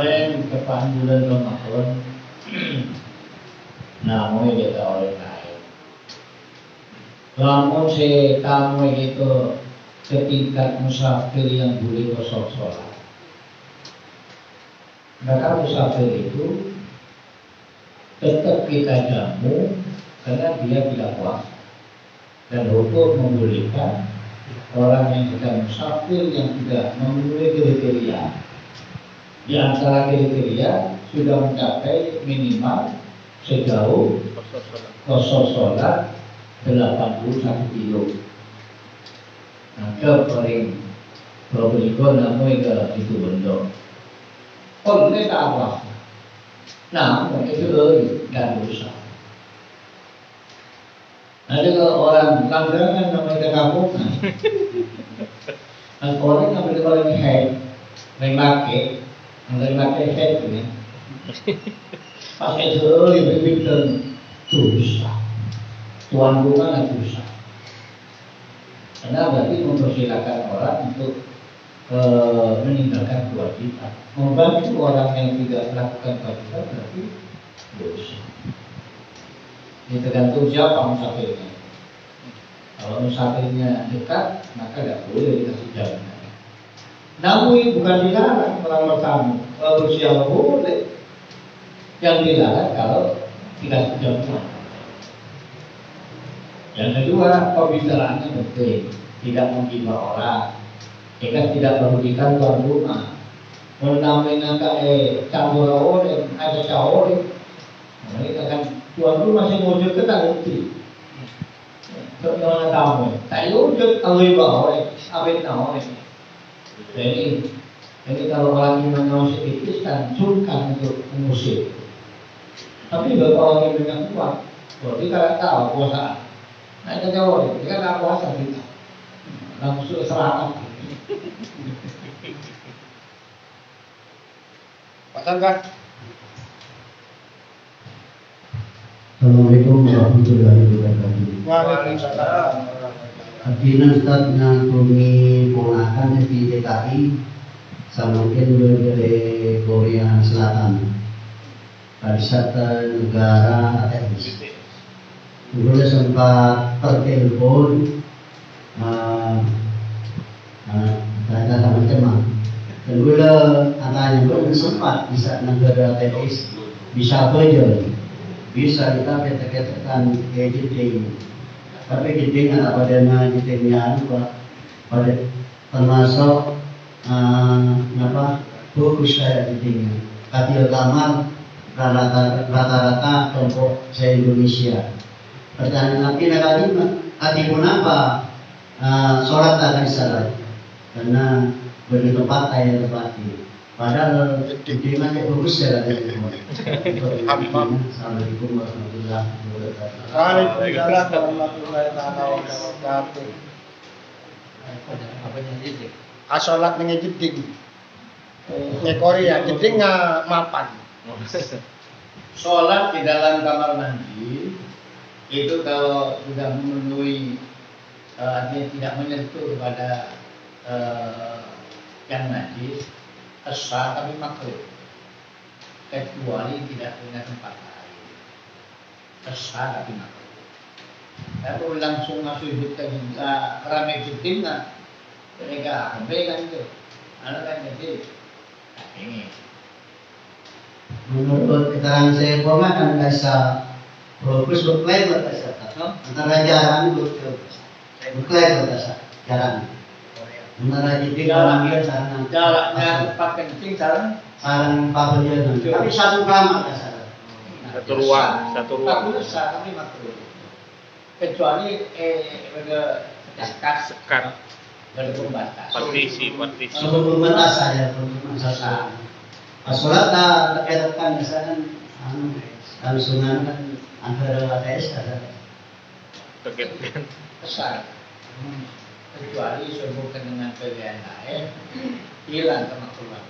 kemarin depan bulan Ramadan, namun kita oleh lain. Namun si tamu itu setingkat musafir yang boleh kosong sholat. Maka musafir itu tetap kita jamu karena dia tidak puasa. Dan hukum membolehkan orang yang sedang musafir yang tidak memenuhi kriteria. Di antara kriteria sudah mencapai minimal sejauh kosong sholat 81 kilo. Nah, paling Probolinggo namanya ke itu bentuk. Oh, ini tak apa. Nah, itu dan dosa. Ada kalau orang langgaran namanya kampung. Nah, orang yang berkali head, laki, head ini. Pakai lebih pintar dosa. Tuan rumah dosa. Karena berarti mempersilakan orang untuk meninggalkan kewajiban. Membantu orang yang tidak melakukan kewajiban berarti dosa. Ini tergantung siapa musafirnya. Kalau musafirnya dekat, maka tidak boleh dikasih jaminan. Namun bukan dilarang melamar tamu. Kalau siapa boleh. Yang dilarang kalau tidak jaminan. Yang kedua, pembicaraannya penting, tidak menggibah orang, tidak merugikan tuan rumah. Menamaikan campur oleh, ada campur. Mereka kan tuan rumah masih wujud kita nanti. Kalau tamu, tak wujud alih bawah, abis tahu. Jadi kalau orang yang mengawas sedikit kan sungkan untuk mengusir. Tapi kalau orang yang dengan kuat, berarti kalau tahu puasa. Nah itu jauh, dia kan tak puasa kita. Langsung serangan. Pasangkan. Assalamualaikum warahmatullahi wabarakatuh. Waalaikumsalam. Artinya Ustaz ngakumi ponakan di DKI samangkin dari Korea Selatan. Pariwisata negara ATS. Dulu sempat tertelepon ternyata sama teman. Dulu katanya belum sempat bisa negara ATS bisa belajar. Bisa kita ketekan jeding. Tapi jeding ada pada jedingnya pada termasuk fokus kayak jedingnya. Katil kamar rata-rata kelompok se-Indonesia. Pertanyaan nabi hati pun apa sholat tak akan salah karena bagi tempat ayat tempati. Padahal jedingan yang fokus ya. Assalamualaikum warahmatullahi wabarakatuh. Waalaikumsalam warahmatullahi wabarakatuh. Apa yang jeding? Asolat dengan jeding. Korea jeding mapan. Sholat di dalam kamar mandi itu kalau sudah memenuhi artinya tidak menyentuh pada yang najis sah tapi makruh kecuali tidak punya tempat lain sah tapi makruh. Lalu langsung masuk hutang keramik jeding mereka kan itu anak kan jadi ini. Menurut keterangan saya Poma kan bisa fokus berklaim berdasar antara jarang berklaim berdasar jarang antara jadi orang dia jaraknya tempat kencing sarang pavilion tapi satu kamar berdasar Satu ruang. tak bisa tapi makruh kecuali Sekat. berbatas Partisi. kalau berbatas saja berbatas. Sholat tak terkaitkan misalkan sunan kan antara ATS ada Terkait. besar kecuali sehubungan dengan pilihan lain hilang kemakruhan.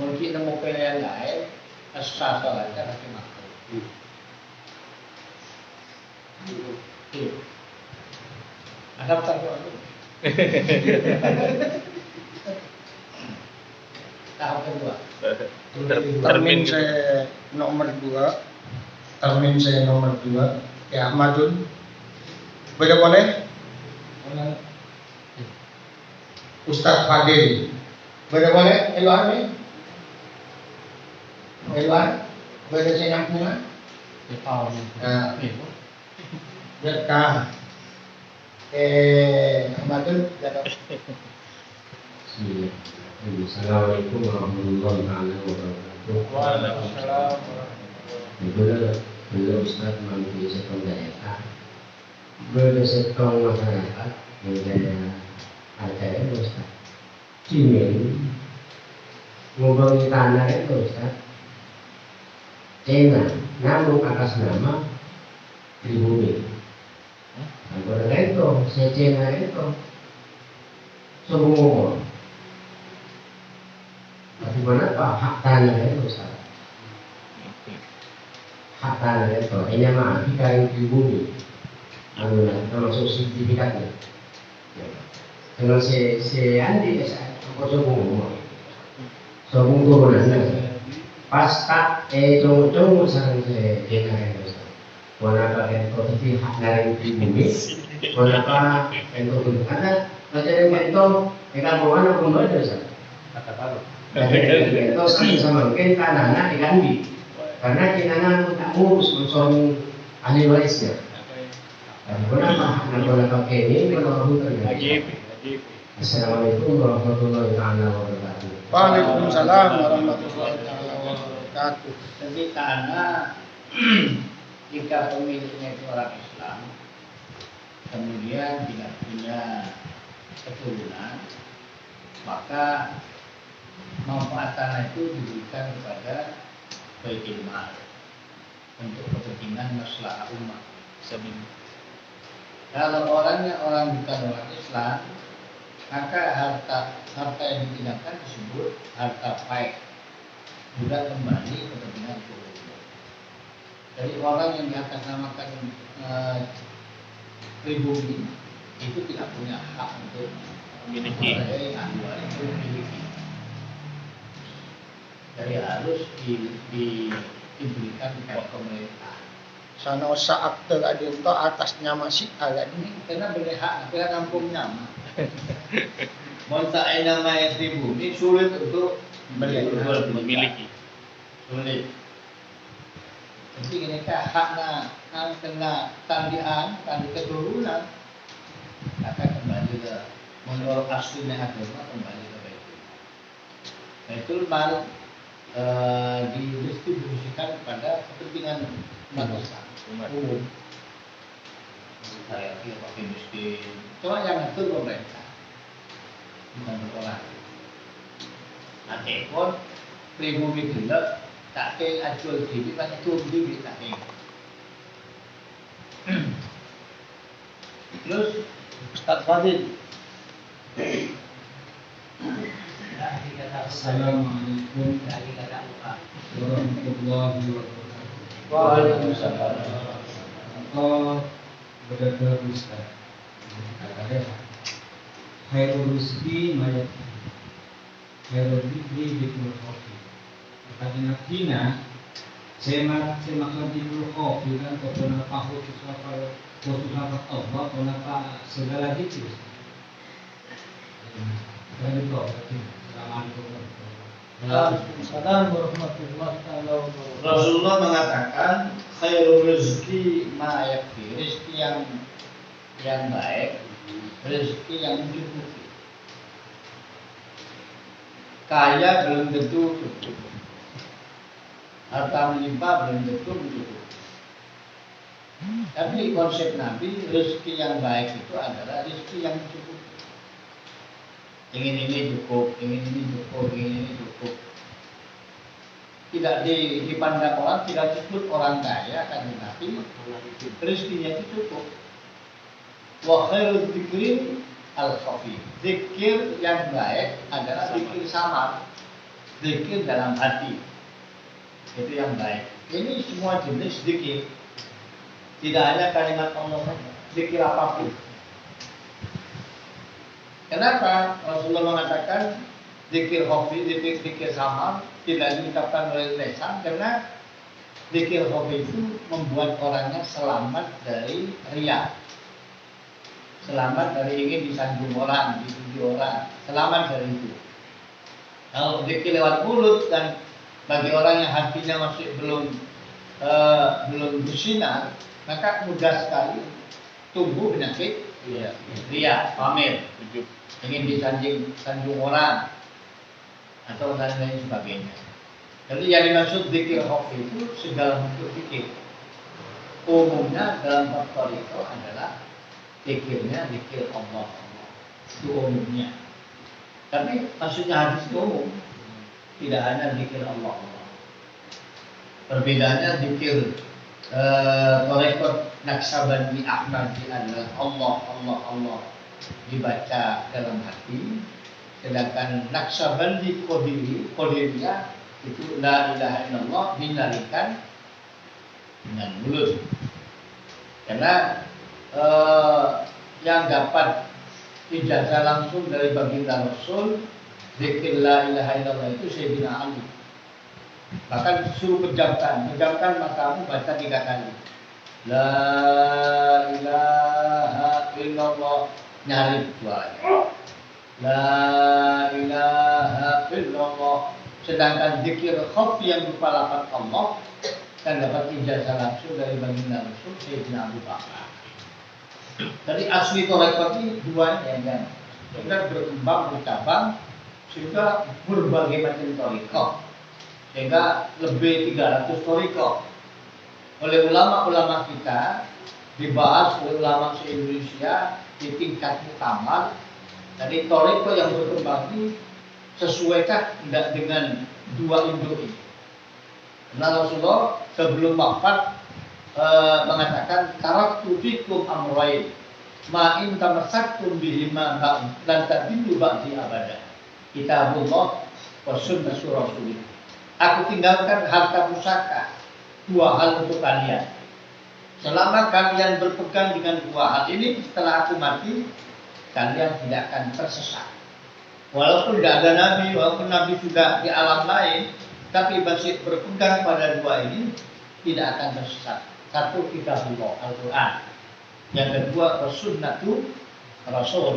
Mungkin nemu pilihan lain sah sholatnya tapi makruh. Ada pertanyaan dulu. Tahu dua. Termin gitu. saya nomor 2. Termin saya nomor 2. Ya Ahmadun. Boleh? Ustadz Fadil. Boleh? Eluan nih. Eluan. Boleh saya nyambungan? Nah, Jaka. Ahmadun. Assalamualaikum warahmatullahi wabarakatuh. Waalaikumsalam. Beliau Ustaz mampu setong daerah, beliau setong masyarakat, beliau ada itu Ustaz. Cimin, ngomongin tanah itu Ustaz. Cina, namun atas nama pribumi. Agora itu, saya Cina itu, semua. Bagaimana Pak hak tanah itu Ustaz? Hak tanah itu, ini mah dikaring pribumi. Termasuk sertifikatnya. Dengan si Andi, aku sobung turunannya. Pas tak cung sarang saya jenaren Ustaz. Wanapa ento tadi hak naring pribumi, wanapa ento ada pelajaran ento ikan bawana pun ada Ustaz. Kata baru. Ento sama mungkin tanahnya diganti karena kinana tak ngurus mensorong ahli warisnya. Kenapa? Kenapa pakai ini? Kenapa hutan? Assalamualaikum warahmatullahi wabarakatuh. Waalaikumsalam warahmatullahi wabarakatuh. Jadi tanah jika pemiliknya itu orang Islam, kemudian tidak punya keturunan, maka manfaat tanah itu diberikan kepada Baitul Mal untuk kepentingan maslahat umat. Kalau orangnya orang bukan orang Islam, maka harta yang dipindahkan disebut harta paek, juga kembali kepentingan keluarga. Jadi orang yang diatasnamakan pribumi itu tidak punya hak untuk Memiliki. ahli waris itu memiliki. Jadi harus diberikan kepada pemerintah. Sana usa akte adil to atasnya masih agak Ini karena beli hak, kira kampungnya mah. Mau tak nama pribumi sulit untuk Memiliki. sulit. Jadi ini kah haknya kena tandian, tandi keturunan, maka kembali ke menurut aslinya agama kembali ke Baitul Mal. Baitul Mal didistribusikan kepada kepentingan manusia umum. Saya kira pakai miskin, cuma yang ngatur pemerintah, bukan orang. Nanti pun pribumi dulu tak ke acuan diri, banyak tuh diri tak ke. Terus Ustaz Fadil. Assalamualaikum warahmatullahi wabarakatuh. Waalaikumsalam. Engkau benar-benar Ustaz. Ada khairul rizki mayat, khairul rizki bikul kopi. Kata nakina, semak dikul kopi kan kau kenapa khusus apa Allah, kenapa segala gitu. Dari itu, Assalamualaikum warahmatullahi wabarakatuh. Rasulullah mengatakan khairul rezeki ma yakfi, rezeki yang baik, rezeki yang mencukupi. Kaya belum tentu cukup, harta melimpah belum tentu mencukupi. Tapi konsep Nabi, rezeki yang baik itu adalah rezeki yang mencukupi. Ingin ini cukup, ingin ini cukup, ingin ini cukup. Tidak dipandang orang, tidak disebut orang kaya, kan Nabi rezekinya itu cukup. Wa khairul dzikri al-khafi. Zikir yang baik adalah zikir samar, zikir dalam hati. Itu yang baik. Ini semua jenis zikir. Tidak hanya kalimat Allah saja, zikir apapun. Kenapa Rasulullah mengatakan zikir hobi, zikir sama tidak diucapkan oleh lisan karena zikir hobi itu membuat orangnya selamat dari riya, selamat dari ingin disanjung orang, dipuji orang, selamat dari itu. Kalau zikir lewat mulut dan bagi orang yang hatinya masih belum bersinar, maka mudah sekali tumbuh penyakit riya, pamer, ingin disanjung orang atau dan lain sebagainya. Jadi yang dimaksud zikir hobi itu segala bentuk zikir. Umumnya dalam bab itu adalah zikirnya zikir Allah. Itu umumnya. Tapi maksudnya hadis itu umum, tidak hanya zikir Allah. Perbedaannya zikir tarekat Naqsabandi Ahmadi adalah Allah dibaca dalam hati, sedangkan Naqsabandi Qadiriyah itu la ilaha illallah dinarikan dengan mulut. Karena yang dapat ijazah langsung dari baginda Rasul zikir la ilaha illallah itu Sayyidina Ali. Bahkan suruh pejamkan matamu baca 3 kali. La ilaha illallah, nyari suaranya. La ilaha illallah. Sedangkan zikir khafi yang berupa lafaz Allah kan dapat ijazah langsung dari baginda Rasul Sayyidina Abu Bakar. Jadi asli tarekat ini duanya kan. Sudah berkembang sehingga berbagai macam tarekat. Sehingga lebih 300 tarekat. Oleh ulama-ulama kita dibahas oleh ulama se-Indonesia di tingkat muktamar. Jadi tarekat yang berkembang ini sesuaikah tidak dengan 2 induk ini? Karena Rasulullah sebelum wafat mengatakan taraktu fikum amrayn ma in tamassaktum bihima lan tadillu ba'di abada. Kitabullah wa sunnah Rasulullah. Aku tinggalkan harta pusaka 2 hal untuk kalian. Selama kalian berpegang dengan 2 hal ini, setelah aku mati, kalian tidak akan tersesat. Walaupun tidak ada nabi, walaupun nabi sudah di alam lain, tapi masih berpegang pada 2 ini, tidak akan tersesat. 1 kitabullah Al-Quran, yang kedua sunnatu Rasul.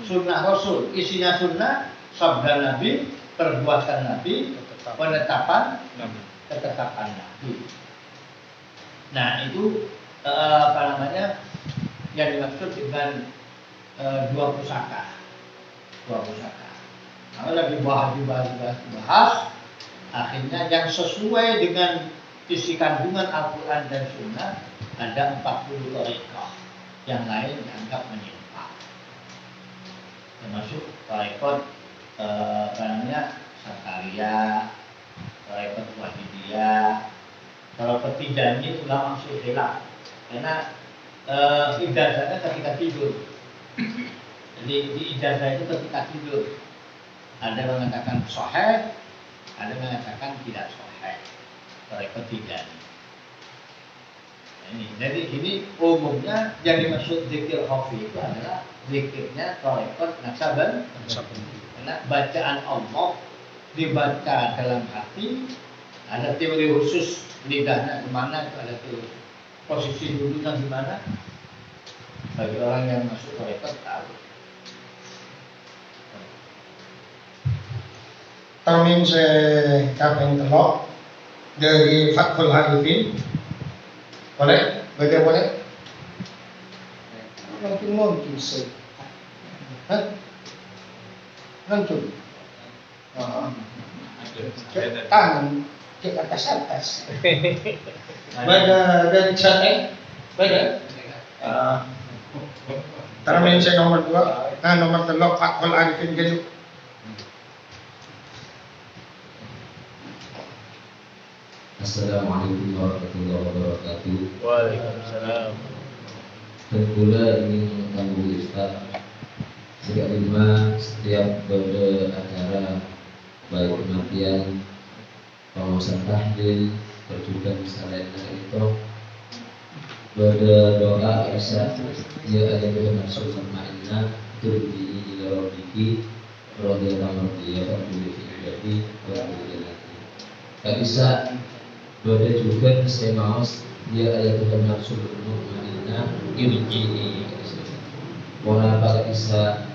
Sunnah Rasul, isinya sunnah, sabda Nabi, perbuatan Nabi, ketetapan Nabi. Nah itu yang dimaksud dengan 2 pusaka. Kalau lagi dibahas, akhirnya yang sesuai dengan isi kandungan Al-Quran dan Sunnah ada 40 tarekat, yang lain dianggap menyimpang. Termasuk tarekat Sakaria, tarekat Wahidiyah. Kalau ketiga ini ulama khilaf, karena ijazahnya ketika tidur. Jadi di ijazah itu ketika tidur. Ada yang mengatakan sahih, ada yang mengatakan tidak sahih. Tarekat tiga ini. Jadi ini umumnya yang dimaksud zikir khafi itu adalah zikirnya tarekat Naqsabandi. Karena bacaan Allah dibaca dalam hati, ada teori khusus lidahnya kemana, itu ada teori posisi duduknya gimana. Bagi orang yang masuk tarekat tahu. Termin saya kaping telok dari Fathul Arifin. Boleh? Baca boleh? Mungkin sih. Hancur. Tangan ke atas. Baca dari chat baca. Termin saya nomor 2. Nomor telok Fathul Arifin gitu. Assalamualaikum warahmatullahi wabarakatuh. Waalaikumsalam. Dan pula ingin mengetahui Ustaz, setiap acara baik kematian, pengurusan tahlil, perjudian misalnya itu berdoa Isa ya ayat Tuhan Rasulullah ma'inna turbi ila rabbiki radhiyallahu anhu ya Abdul Jadi tak bisa berada juga saya mau dia ayat Tuhan Rasul Muhammadina ini orang apa bisa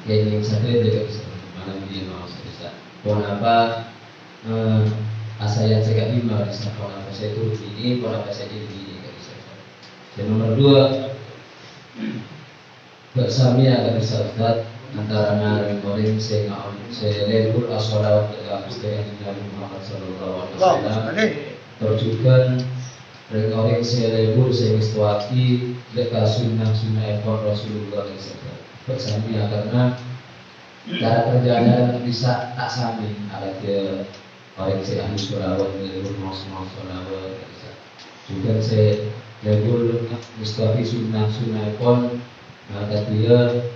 yang satu dia bisa mana dia mau bisa orang apa asal yang saya lima bisa orang apa saya itu ini orang apa saya ini bisa. Dan nomor dua bersamia akan bisa Ustaz antara nari korim saya lebur as-salawat kepada Nabi Muhammad sallallahu alaihi wasallam terjukan korim saya lebur saya istiwati dekat sunnah ekor Rasulullah SAW bersamia karena cara kerjanya bisa tak sami ada ke korim saya ahli salawat lebur mau salawat juga saya lebur istiwati sunnah ekor maka dia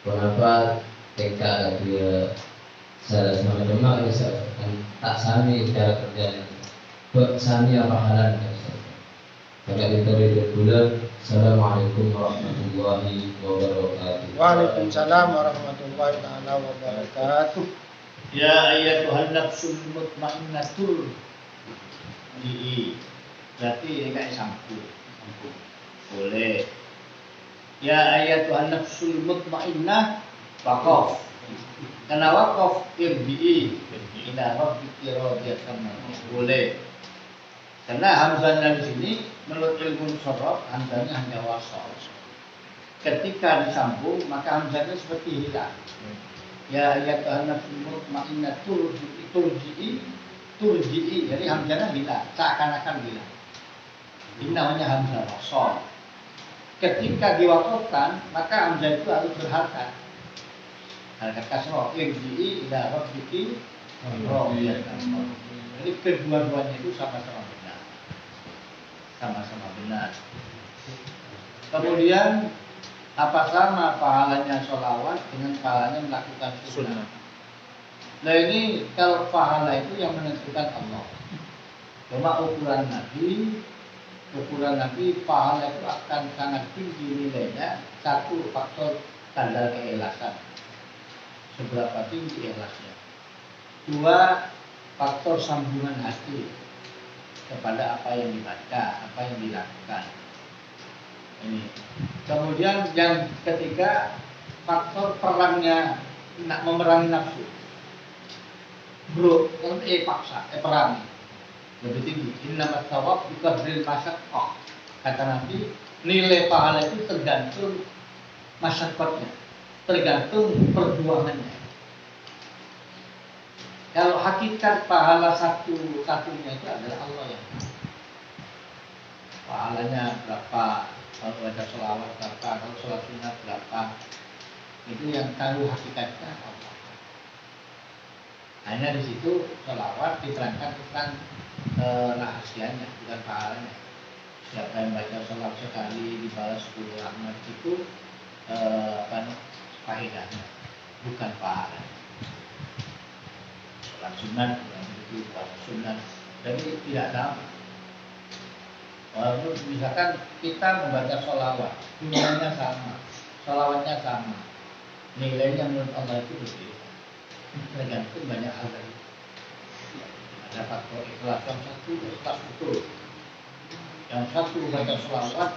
kenapa TK dia salah sama demak disebutkan tak sami cara kerjanya sami apa halnya maka kita hidup bulan. Assalamualaikum warahmatullahi wabarakatuh. Waalaikumsalam warahmatullahi taala wabarakatuh. Ya ayyatuhan nafsul mutmainnatul berarti ini kayak sampu boleh. Ya ayyatuhan nafsul mutmainnah waqaf. Karena waqaf irbi'i ila rabbiki radiyatan boleh. Karena hamzahnya di sini menurut ilmu sorof hamzahnya hanya wasal. Ketika disambung maka hamzahnya seperti hilang. Ya ayyatuhan nafsul mutmainnah turji'i jadi hamzahnya hilang, seakan-akan hilang. Ini namanya hamzah wasal. Ketika diwakafkan maka hamzah itu harus berharkat. Harkat kasroh irji'i ila rabbiki radiyatan. Jadi kedua-duanya itu sama-sama benar. Sama-sama benar. Kemudian apa sama pahalanya sholawat dengan pahalanya melakukan sunnah? Nah ini kalau pahala itu yang menentukan Allah. Cuma ukuran Nabi pahala itu akan sangat tinggi nilainya. Satu faktor tanda keikhlasan, seberapa tinggi ikhlasnya. Dua, faktor sambungan hati kepada apa yang dibaca, apa yang dilakukan. Ini. Kemudian yang ketiga, faktor perangnya, memerangi nafsu. Bro, paksa, perangi. Lebih tinggi. Innamat thawab biqadril masyaqqah. Kata Nabi, nilai pahala itu tergantung masyaqqahnya, tergantung perjuangannya. Kalau hakikat pahala satunya itu adalah Allah yang tahu. Pahalanya berapa, kalau baca sholawat berapa, kalau sholat sunat berapa, itu yang tahu hakikatnya Allah. Hanya di situ sholawat diterangkan tentang rahasianya, bukan pahalanya. Siapa yang baca sholawat sekali dibalas 10 rahmat itu faedahnya, bukan pahalanya. Sholat sunat itu puasa sunat, jadi tidak sama. Walaupun misalkan kita membaca sholawat, jumlahnya sama, sholawatnya sama, nilainya menurut Allah itu berbeda. Tergantung banyak hal tadi. Ada faktor ikhlas, yang satu ikhlas betul, yang satu baca sholawat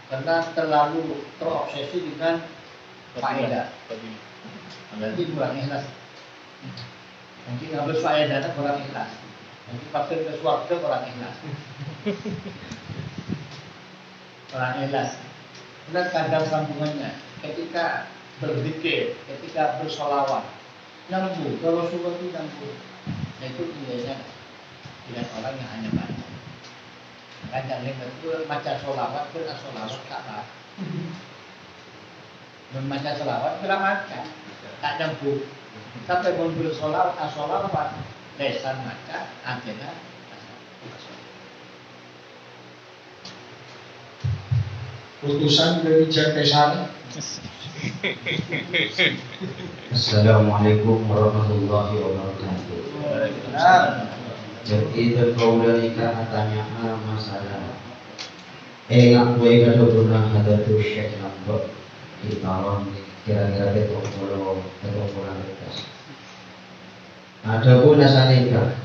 karena terlalu terobsesi dengan faedah, berarti kurang ikhlas. Mungkin habis faedahnya kurang ikhlas, mungkin pasir ke surga kurang ikhlas. Kurang ikhlas. Dan kadang sambungannya ketika berzikir, ketika bersolawat nyambung, kalau Rasulullah itu nyambung. Nah itu nilainya dengan orang yang hanya baca. Maka jangan itu baca solawat dengan solawat kalah. Membaca solawat bila maca tak nyambung. Sampai mobil solawat lesan maca akhirnya. Putusan dari Jakesari. Assalamualaikum warahmatullahi wabarakatuh. Jadi terkaulalika katanya masalah. Ngakui kada pernah ada tuh syekh nampak di tahun kira-kira betul mereka. Ada pun nasanika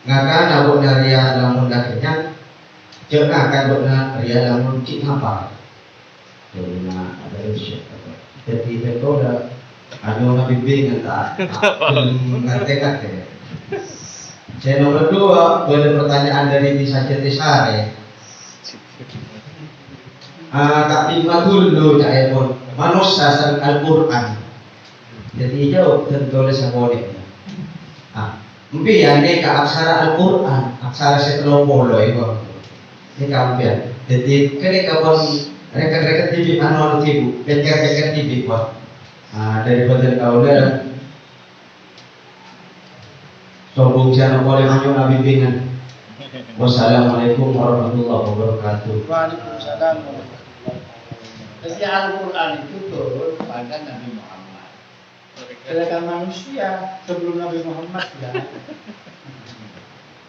ngakan abun dari lamun dakenya jangan akan benar ria lamun cik apa karena ada usia jadi betul dah anu nabi bingung tak ngerti. Saya nomor 2 boleh pertanyaan dari Tisa Cetisare. Kak Bima dulu cak pun manusia sang Al-Quran. Jadi jauh tertulis sama dia. Mungkin ya ini ke aksara Al-Quran, aksara setelung polo itu. Ini kampian. Jadi ketika pun rekan-rekan TV anu TV, rekan-rekan TV pun. Daripada kau dah sombong jangan boleh hanya nabi bingan. Wassalamualaikum warahmatullahi wabarakatuh. Waalaikumsalam. Jadi Al-Quran itu turun pada Nabi Muhammad. Sedangkan manusia sebelum Nabi Muhammad sudah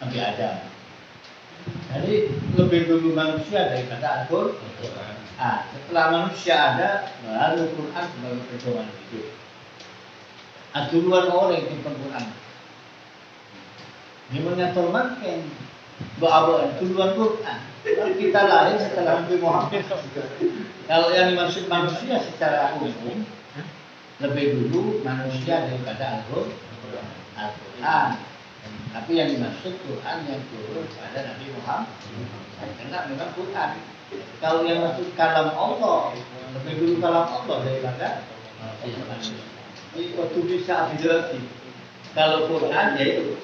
Nabi Adam. Jadi lebih dulu manusia daripada Al-Quran. Setelah manusia ada, baru Al-Quran sebagai pedoman hidup. Duluan orang itu Al-Quran. Gimana termakan doa duluan Quran. Kita lahir setelah Nabi Muhammad. Kalau yang dimaksud manusia secara umum lebih dulu manusia daripada Al-Quran. Tapi yang dimaksud Quran yang turun pada Nabi Muhammad. Karena memang Quran. Kalau yang maksud kalam Allah lebih dulu kalam Allah daripada manusia. Jadi waktu bisa abidasi. Kalau Quran yaitu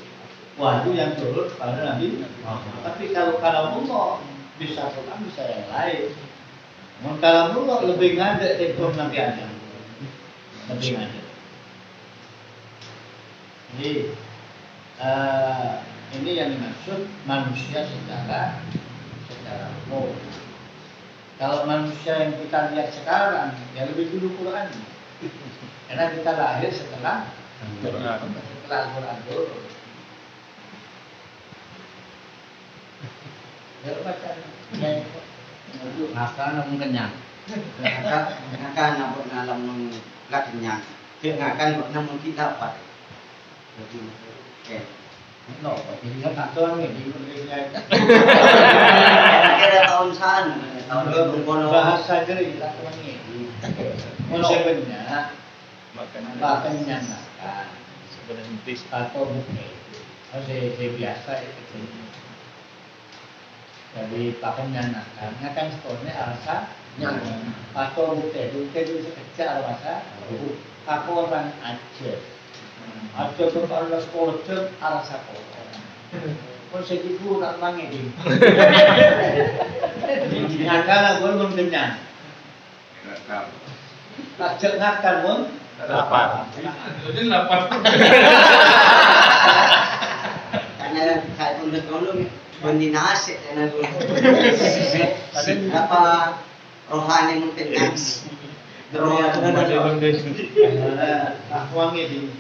wahyu yang turun pada Nabi Muhammad. Tapi kalau kalam Allah bisa Quran bisa yang lain. Kalam Allah lebih ngada dari Nabi Adam. Lebih ngada. Jadi ini yang dimaksud manusia secara umum. Kalau manusia yang kita lihat sekarang, ya lebih dulu Quran. Karena kita lahir setelah Al-Quran turun. Ya baca. Ngaka namun kenyang. Ngaka namun alam nung gak kenyang. Ngaka namun kita dapat. Jadi, oke. No, jadi tak tahu ni di Indonesia. Kira tahun sana, tahun bahasa Jerih tak tahu ni. Konsepnya makan makan Sebenarnya atau bukan. Saya biasa itu. Jadi pakainya kan sekolahnya alasan atau bukan itu kecil alasan. Aku orang Aceh. Aceh tu kalau sekolah tu alasan kau segitu nak manggil. Ngakan aku belum kenyang. Aceh ngakan pun lapar. Jadi lapar. karena saya pun bertolong mendinasi karena dulu. Apa rohani mungkin kan? aku manggil.